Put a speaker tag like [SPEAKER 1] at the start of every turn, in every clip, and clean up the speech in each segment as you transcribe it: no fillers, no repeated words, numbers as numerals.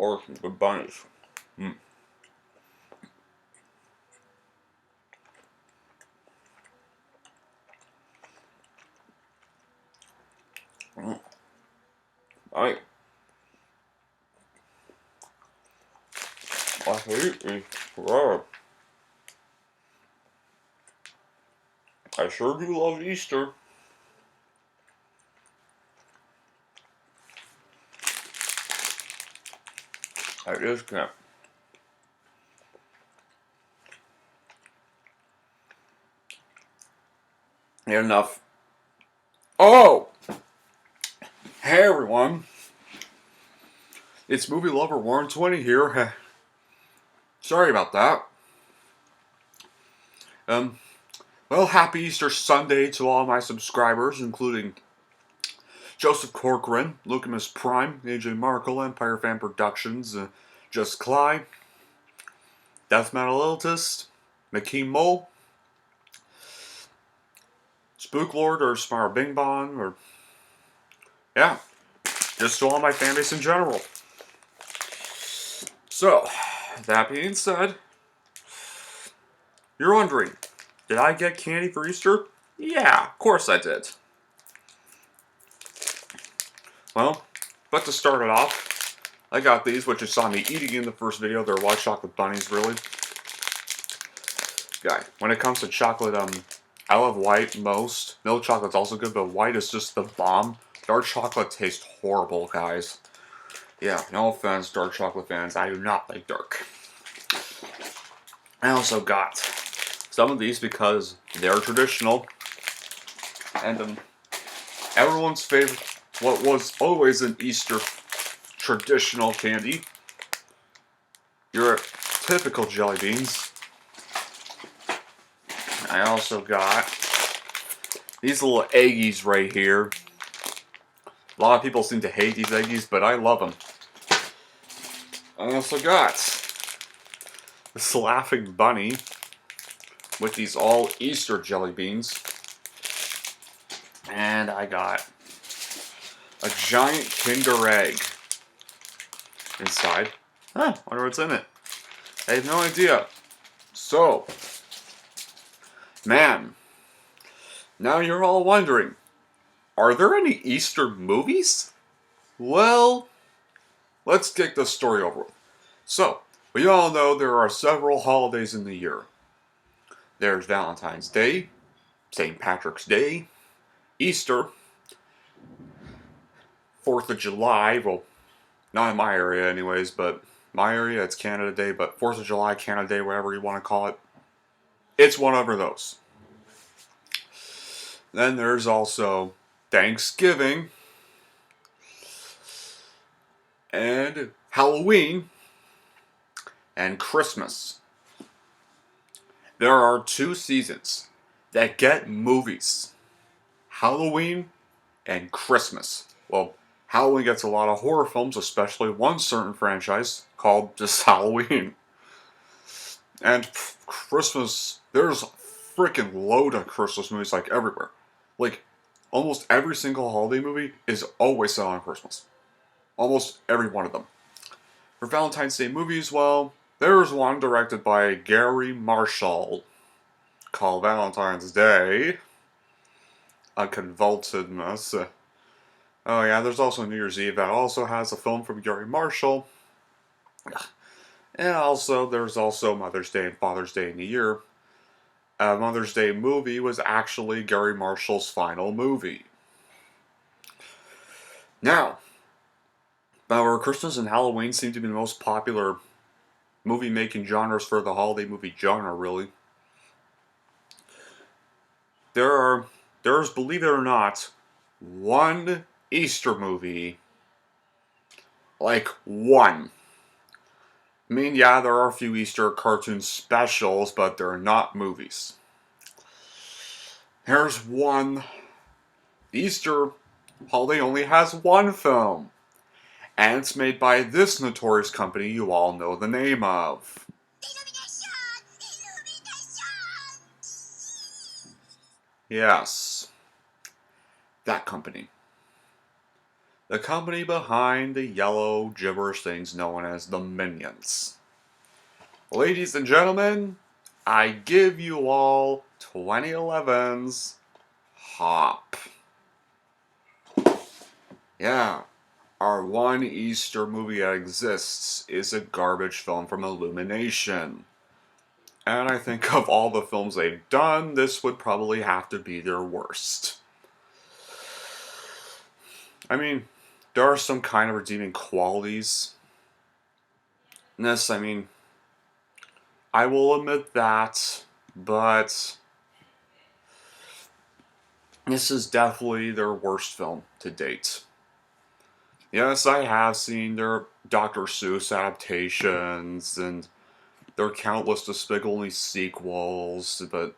[SPEAKER 1] or some good bunnies. Mm. Mm. I hate is rare. I sure do love Easter. I just can't. Enough. Oh! Hey everyone. It's movie lover Warren 20 here. Sorry about that. Um, well, happy Easter Sunday to all my subscribers, including Joseph Corcoran, Lucamus Prime, AJ Markle, Empire Fan Productions, Just Cly, Death Metal Elitist, McKean Mole, Spooklord, or Smar Bing Bong, or yeah, just to all my fan base in general. So, that being said, you're wondering, did I get candy for Easter? Yeah, of course I did. Well, but to start it off, I got these, which you saw me eating in the first video. They're white chocolate bunnies, really. Guy, when it comes to chocolate, I love white most. Milk chocolate's also good, but white is just the bomb. Dark chocolate tastes horrible, guys. Yeah, no offense, dark chocolate fans. I do not like dark. I also got some of these because they're traditional. And everyone's favorite, what was always an Easter traditional candy, your typical jelly beans. I also got these little eggies right here. A lot of people seem to hate these eggies, but I love them. I also got this laughing bunny with these all Easter jelly beans. And I got a giant Kinder Egg inside. Huh, wonder what's in it. I have no idea. So, man, now you're all wondering, are there any Easter movies? Well, let's get the story over with. So, we all know there are several holidays in the year. There's Valentine's Day, St. Patrick's Day, Easter, 4th of July, well, not in my area anyways, but my area, it's Canada Day, but 4th of July, Canada Day, whatever you want to call it. It's one of those. Then there's also Thanksgiving and Halloween and Christmas. There are two seasons that get movies. Halloween and Christmas. Well, Halloween gets a lot of horror films, especially one certain franchise called just Halloween. And Christmas, there's a freaking load of Christmas movies like everywhere. Like, almost every single holiday movie is always set on Christmas. Almost every one of them. For Valentine's Day movies, well, there's one directed by Gary Marshall called Valentine's Day. A convoluted mess. Oh yeah, there's also New Year's Eve that also has a film from Gary Marshall. And also, there's also Mother's Day and Father's Day in a year. A Mother's Day movie was actually Gary Marshall's final movie. Now, our Christmas and Halloween seem to be the most popular movie-making genres for the holiday movie genre, really. There's, believe it or not, one Easter movie. Like, one. I mean, yeah, there are a few Easter cartoon specials, but they're not movies. Here's one. Easter holiday only has one film. And it's made by this notorious company you all know the name of. Yes. That company. the company behind the yellow gibberish things known as the Minions. Ladies and gentlemen, I give you all 2011's Hop. Yeah, our one Easter movie that exists is a garbage film from Illumination. And I think of all the films they've done, this would probably have to be their worst. I mean, there are some kind of redeeming qualities in this. I mean, I will admit that, but this is definitely their worst film to date. Yes, I have seen their Dr. Seuss adaptations and their countless Despicable Me sequels, but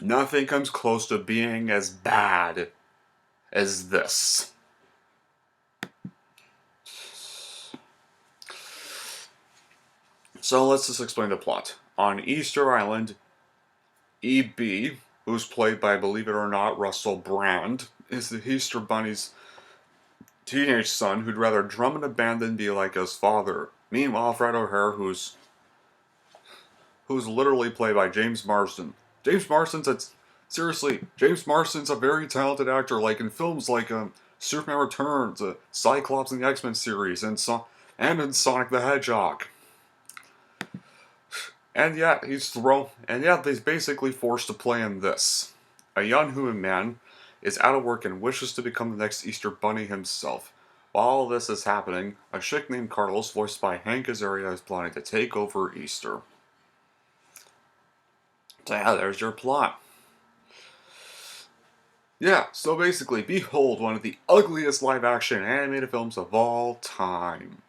[SPEAKER 1] nothing comes close to being as bad as this. So let's just explain the plot. On Easter Island, E.B., who's played by, believe it or not, Russell Brand, is the Easter Bunny's teenage son who'd rather drum in a band than be like his father. Meanwhile, Fred O'Hare, who's literally played by James Marsden. James Marsden's a very talented actor, like in films like Superman Returns, Cyclops in the X-Men series, and in Sonic the Hedgehog. And yet, he's basically forced to play in this. A young human man is out of work and wishes to become the next Easter Bunny himself. While all this is happening, a chick named Carlos, voiced by Hank Azaria, is planning to take over Easter. So yeah, there's your plot. Yeah, so basically, behold one of the ugliest live-action animated films of all time.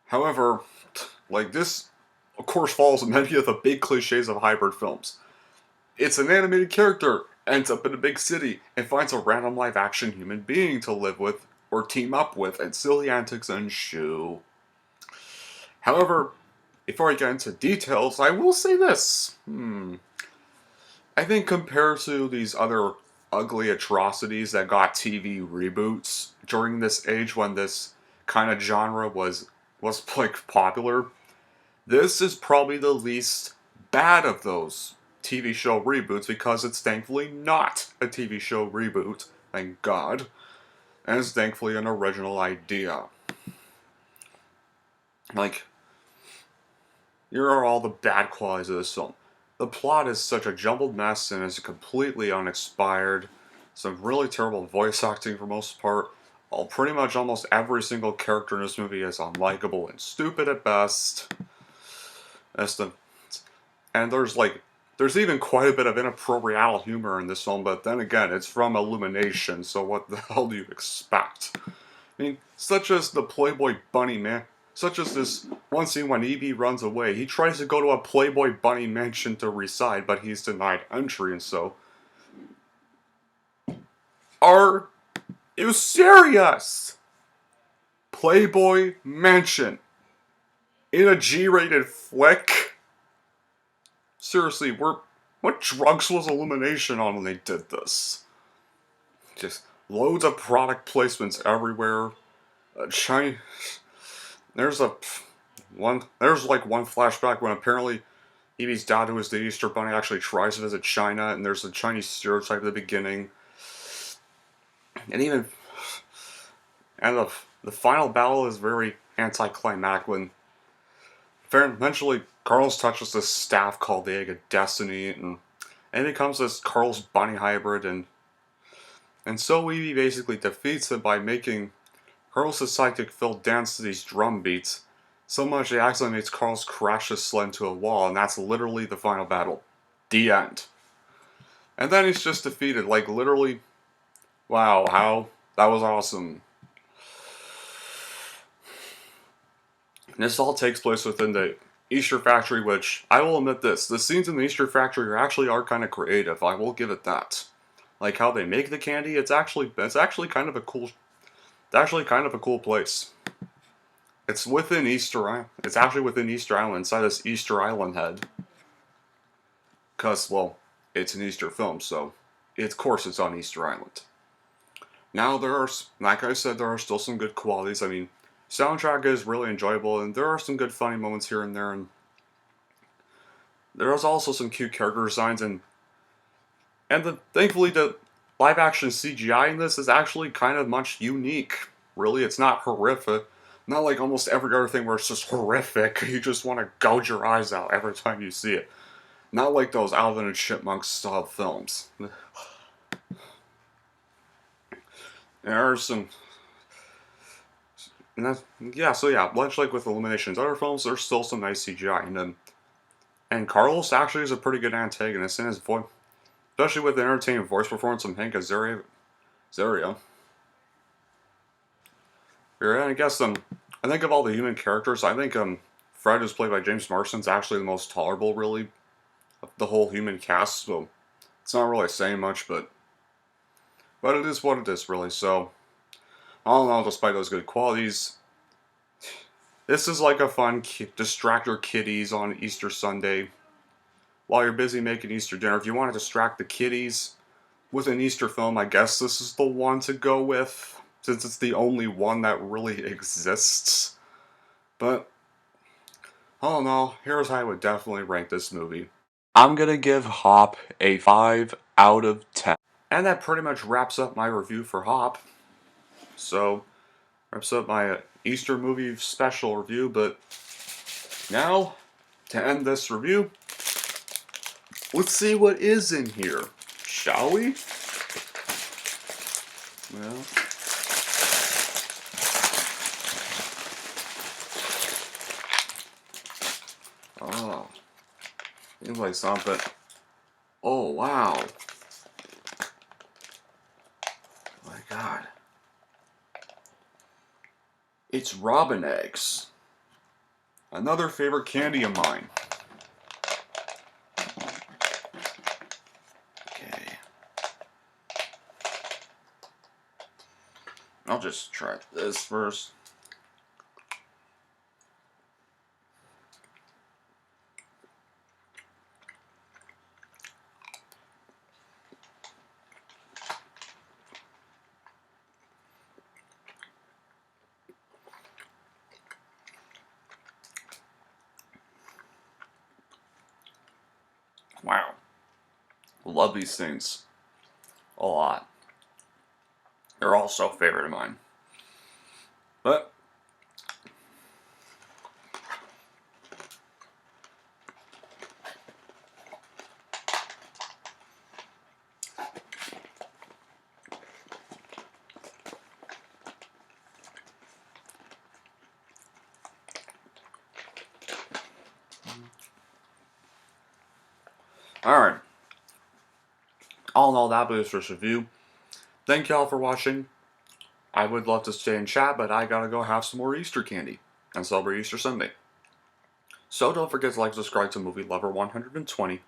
[SPEAKER 1] However, this, of course, follows many of the big cliches of hybrid films. It's an animated character, ends up in a big city, and finds a random live-action human being to live with, or team up with, and silly antics ensue. However, before I get into details, I will say this. I think compared to these other ugly atrocities that got TV reboots during this age when this kind of genre was like popular, this is probably the least bad of those TV show reboots because it's thankfully not a TV show reboot, thank God, and it's thankfully an original idea. Here are all the bad qualities of this film. The plot is such a jumbled mess and is completely uninspired. Some really terrible voice acting for most part. Pretty much almost every single character in this movie is unlikable and stupid at best. And there's even quite a bit of inappropriate humor in this film, but then again, it's from Illumination, so what the hell do you expect? I mean, such as the Playboy Bunny man. Such as this one scene when E.B. runs away. He tries to go to a Playboy Bunny mansion to reside, but he's denied entry, and so... Are you serious? Playboy Mansion. In a G-rated flick? Seriously, what drugs was Illumination on when they did this? Just loads of product placements everywhere. There's one flashback when apparently Evie's dad, who is the Easter Bunny, actually tries to visit China, and there's a Chinese stereotype at the beginning. And the final battle is very anticlimactic when eventually Carlos touches this staff called the Egg of Destiny, and it becomes this Carlos Bunny hybrid, and so Evie basically defeats it by making Carlos' psychic Phil dance to these drum beats, so much it accidentally makes Carlos crash his sled into a wall, and that's literally the final battle. The end. And then he's just defeated, literally. Wow, that was awesome. And this all takes place within the Easter Factory, which, I will admit this, the scenes in the Easter Factory are kind of creative, I will give it that. Like how they make the candy, it's actually kind of a cool place. It's within Easter Island. It's actually within Easter Island, inside this Easter Island head. Because, well, it's an Easter film, so of course, it's on Easter Island. Now, like I said, there are still some good qualities. I mean, soundtrack is really enjoyable, and there are some good funny moments here and there, and there's also some cute character designs, and thankfully the live action CGI in this is actually kind of much unique. Really, it's not horrific. Not like almost every other thing where it's just horrific. You just want to gouge your eyes out every time you see it. Not like those Alvin and Chipmunks style films. There are some... much like with Illumination's other films, there's still some nice CGI. And Carlos actually is a pretty good antagonist in his voice. Especially with the entertaining voice performance from Hank Azaria. I guess, I think of all the human characters, I think, Fred, who's played by James Marsden, is actually the most tolerable, really, of the whole human cast, so it's not really saying much, but it is what it is, really, so, all in all, despite those good qualities, this is like a fun distract your kiddies on Easter Sunday, while you're busy making Easter dinner. If you want to distract the kiddies with an Easter film, I guess this is the one to go with, since it's the only one that really exists. But, all in all, here's how I would definitely rank this movie. I'm gonna give Hop a 5 out of 10. And that pretty much wraps up my review for Hop. So, wraps up my Easter movie special review, but now, to end this review, let's see what is in here, shall we? Well... oh, seems like something. Oh, wow. Oh my God. It's robin eggs. Another favorite candy of mine. Okay. I'll just try this first. Wow. Love these things a lot. They're also a favorite of mine. But alright. All in all, that was this review. Thank y'all for watching. I would love to stay and chat, but I gotta go have some more Easter candy and celebrate Easter Sunday. So don't forget to like and subscribe to Movie Lover 120